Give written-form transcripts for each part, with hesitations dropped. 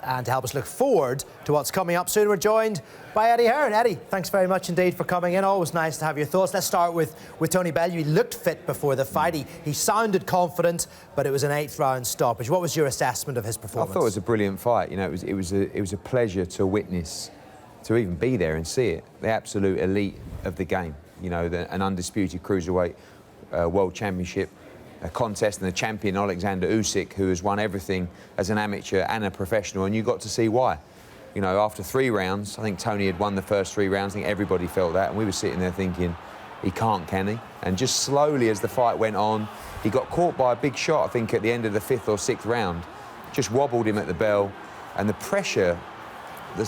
And to help us look forward to what's coming up soon, we're joined by Eddie Hearn. Eddie, thanks very much indeed for coming in. Always nice to have your thoughts. Let's start with Tony Bellew. He looked fit before the fight. He sounded confident, but it was an 8th round stoppage. What was your assessment of his performance? I thought it was a brilliant fight. You know, it was a pleasure to witness, to even be there and see it. The absolute elite of the game. You know, an undisputed cruiserweight world championship contest, and the champion Oleksandr Usyk, who has won everything as an amateur and a professional, and you got to see why. You know, after 3 rounds, I think Tony had won the first 3 rounds. I think everybody felt that, and we were sitting there thinking, he can't, can he? And just slowly, as the fight went on, he got caught by a big shot, I think, at the end of the 5th or 6th round. Just wobbled him at the bell, and the pressure,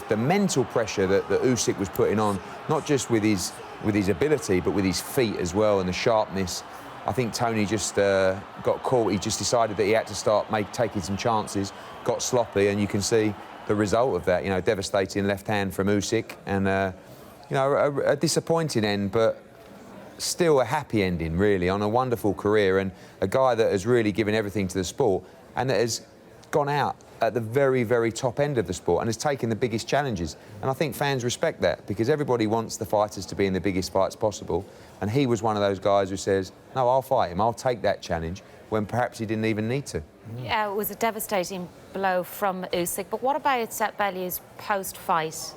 the mental pressure that Usyk was putting on, not just with his ability, but with his feet as well, and the sharpness. I think Tony just got caught. He just decided that he had to start taking some chances, got sloppy, and you can see the result of that. You know, devastating left hand from Usyk, and you know, a disappointing end, but still a happy ending, really, on a wonderful career, and a guy that has really given everything to the sport, and that has gone out at the very, very top end of the sport and has taken the biggest challenges. And I think fans respect that, because everybody wants the fighters to be in the biggest fights possible. And he was one of those guys who says, no, I'll fight him, I'll take that challenge, when perhaps he didn't even need to. Yeah, it was a devastating blow from Usyk. But what about Bellew's post-fight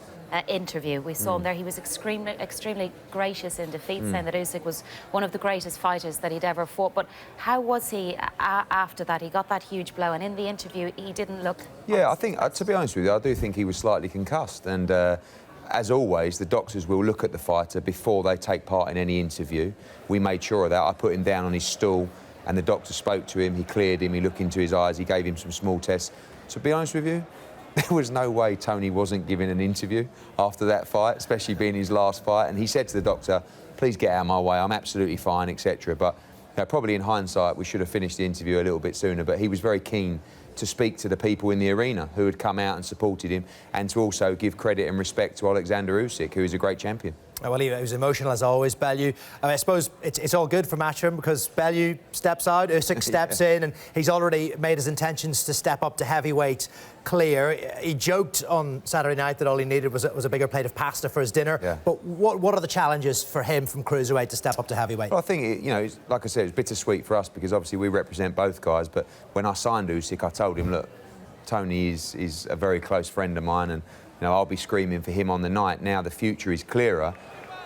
interview? We saw him there. He was extremely gracious in defeat, saying that Usyk was one of the greatest fighters that he'd ever fought. But how was he after that? He got that huge blow, and in the interview, he didn't look... Yeah, I think, to be honest with you, I do think he was slightly concussed. And as always, the doctors will look at the fighter before they take part in any interview. We made sure of that. I put him down on his stool, and the doctor spoke to him. He cleared him. He looked into his eyes. He gave him some small tests. To be honest with you, there was no way Tony wasn't giving an interview after that fight, especially being his last fight. And he said to the doctor, please get out of my way, I'm absolutely fine, etc. But you know, probably in hindsight, we should have finished the interview a little bit sooner. But he was very keen to speak to the people in the arena who had come out and supported him, and to also give credit and respect to Oleksandr Usyk, who is a great champion. Well, he was emotional as always, Bellew. I suppose it's all good for Matchroom, because Bellew steps out, Usyk steps in, and he's already made his intentions to step up to heavyweight clear. He joked on Saturday night that all he needed was a bigger plate of pasta for his dinner. Yeah. But what are the challenges for him from cruiserweight to step up to heavyweight? Well, I think, you know, like I said, it's bittersweet for us, because obviously we represent both guys. But when I signed Usyk, I told him, look, Tony is a very close friend of mine, and you know, I'll be screaming for him on the night. Now the future is clearer.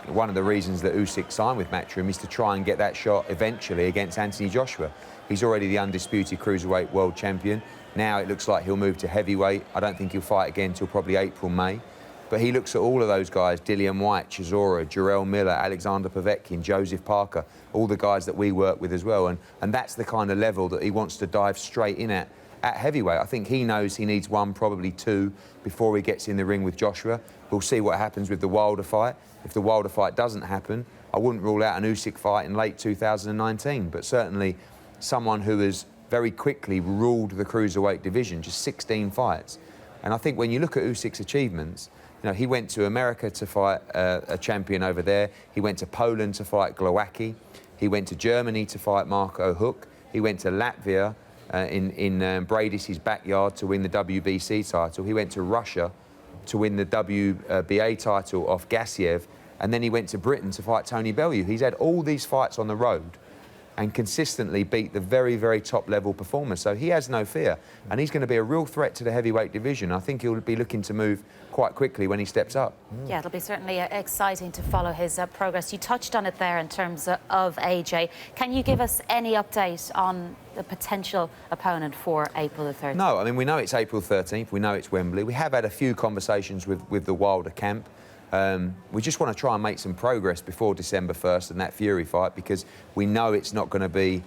One of the reasons that Usyk signed with Matchroom is to try and get that shot eventually against Anthony Joshua. He's already the undisputed cruiserweight world champion. Now it looks like he'll move to heavyweight. I don't think he'll fight again until probably April, May. But he looks at all of those guys, Whyte, Chisora, Jarrell Miller, Alexander Povetkin, Joseph Parker, all the guys that we work with as well. And that's the kind of level that he wants to dive straight in at heavyweight. I think he knows he needs 1, probably 2, before he gets in the ring with Joshua. We'll see what happens with the Wilder fight. If the Wilder fight doesn't happen, I wouldn't rule out an Usyk fight in late 2019, but certainly someone who has very quickly ruled the cruiserweight division, just 16 fights. And I think when you look at Usyk's achievements, you know, he went to America to fight a champion over there. He went to Poland to fight Glowacki. He went to Germany to fight Marco Huck. He went to Latvia in Bradis' backyard to win the WBC title. He went to Russia to win the WBA title off Gassiev, and then he went to Britain to fight Tony Bellew. He's had all these fights on the road and consistently beat the very, very top-level performers. So he has no fear, and he's going to be a real threat to the heavyweight division. I think he'll be looking to move quite quickly when he steps up. Yeah, it'll be certainly exciting to follow his progress. You touched on it there in terms of AJ. Can you give us any update on the potential opponent for April the 13th? No, I mean, we know it's April 13th. We know it's Wembley. We have had a few conversations with the Wilder camp. We just want to try and make some progress before December 1st and that Fury fight, because we know it's not going to be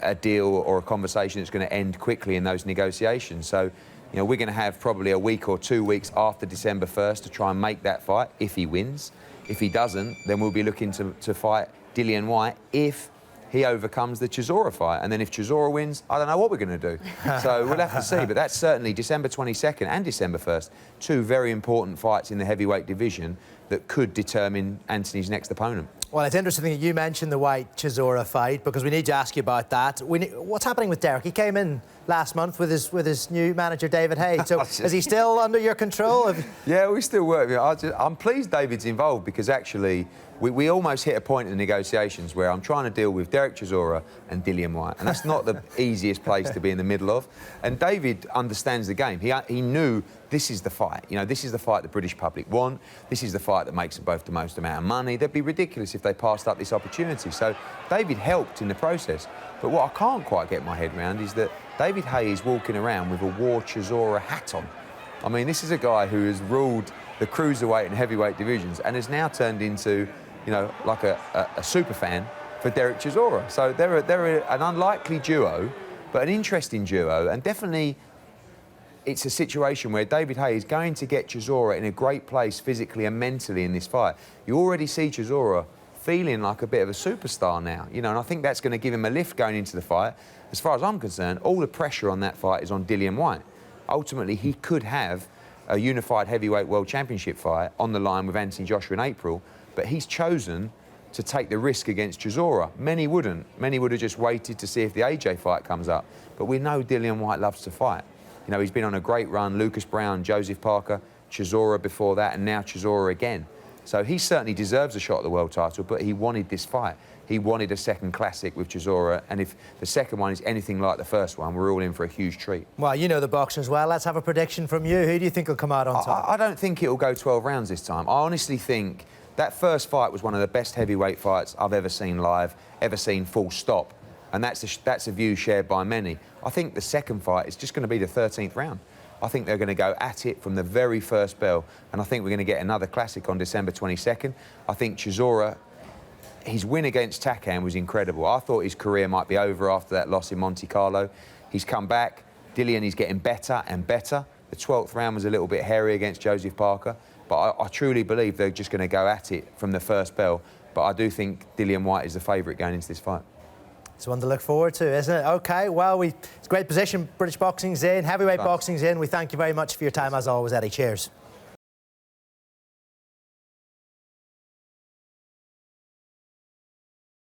a deal or a conversation that's going to end quickly in those negotiations. So, you know, we're going to have probably a week or 2 weeks after December 1st to try and make that fight, if he wins. If he doesn't, then we'll be looking to fight Whyte if he overcomes the Chisora fight. And then if Chisora wins, I don't know what we're going to do. So we'll have to see. But that's certainly December 22nd and December 1st, 2 very important fights in the heavyweight division that could determine Anthony's next opponent. Well, it's interesting that you mentioned the Whyte-Chisora fight, because we need to ask you about that. What's happening with Dereck? He came in last month with his new manager, David Haye. So is he still under your control? Yeah, we still work. I'm pleased David's involved because actually we almost hit a point in the negotiations where I'm trying to deal with Dereck Chisora and Dillian Whyte, and that's not the easiest place to be in the middle of. And David understands the game. He knew this is the fight. You know, this is the fight the British public want. This is the fight that makes them both the most amount of money. They'd be ridiculous if they passed up this opportunity. So David helped in the process. But what I can't quite get my head around is that David Haye is walking around with a War Chisora hat on. I mean, this is a guy who has ruled the cruiserweight and heavyweight divisions and has now turned into, you know, like a super fan for Dereck Chisora. So they're an unlikely duo, but an interesting duo, and definitely it's a situation where David Haye is going to get Chisora in a great place physically and mentally in this fight. You already see Chisora feeling like a bit of a superstar now, you know, and I think that's going to give him a lift going into the fight. As far as I'm concerned, all the pressure on that fight is on Dillian Whyte. Ultimately, he could have a unified heavyweight world championship fight on the line with Anthony Joshua in April, but he's chosen to take the risk against Chisora. Many wouldn't. Many would have just waited to see if the AJ fight comes up. But we know Dillian Whyte loves to fight. You know, he's been on a great run, Lucas Brown, Joseph Parker, Chisora before that, and now Chisora again. So he certainly deserves a shot at the world title, but he wanted this fight. He wanted a second classic with Chisora, and if the second one is anything like the first one, we're all in for a huge treat. Well, you know the boxing as well. Let's have a prediction from you. Who do you think will come out on top? I don't think it'll go 12 rounds this time. I honestly think that first fight was one of the best heavyweight fights I've ever seen live, ever seen full stop. And that's a view shared by many. I think the second fight is just going to be the 13th round. I think they're going to go at it from the very first bell, and I think we're going to get another classic on December 22nd. I think Chisora, his win against Takam was incredible. I thought his career might be over after that loss in Monte Carlo. He's come back. Dillian is getting better and better. The 12th round was a little bit hairy against Joseph Parker, but I truly believe they're just going to go at it from the first bell. But I do think Dillian Whyte is the favourite going into this fight. It's one to look forward to, isn't it? OK, well, it's a great position. British boxing's in, heavyweight boxing's in. We thank you very much for your time, as always, Eddie. Cheers.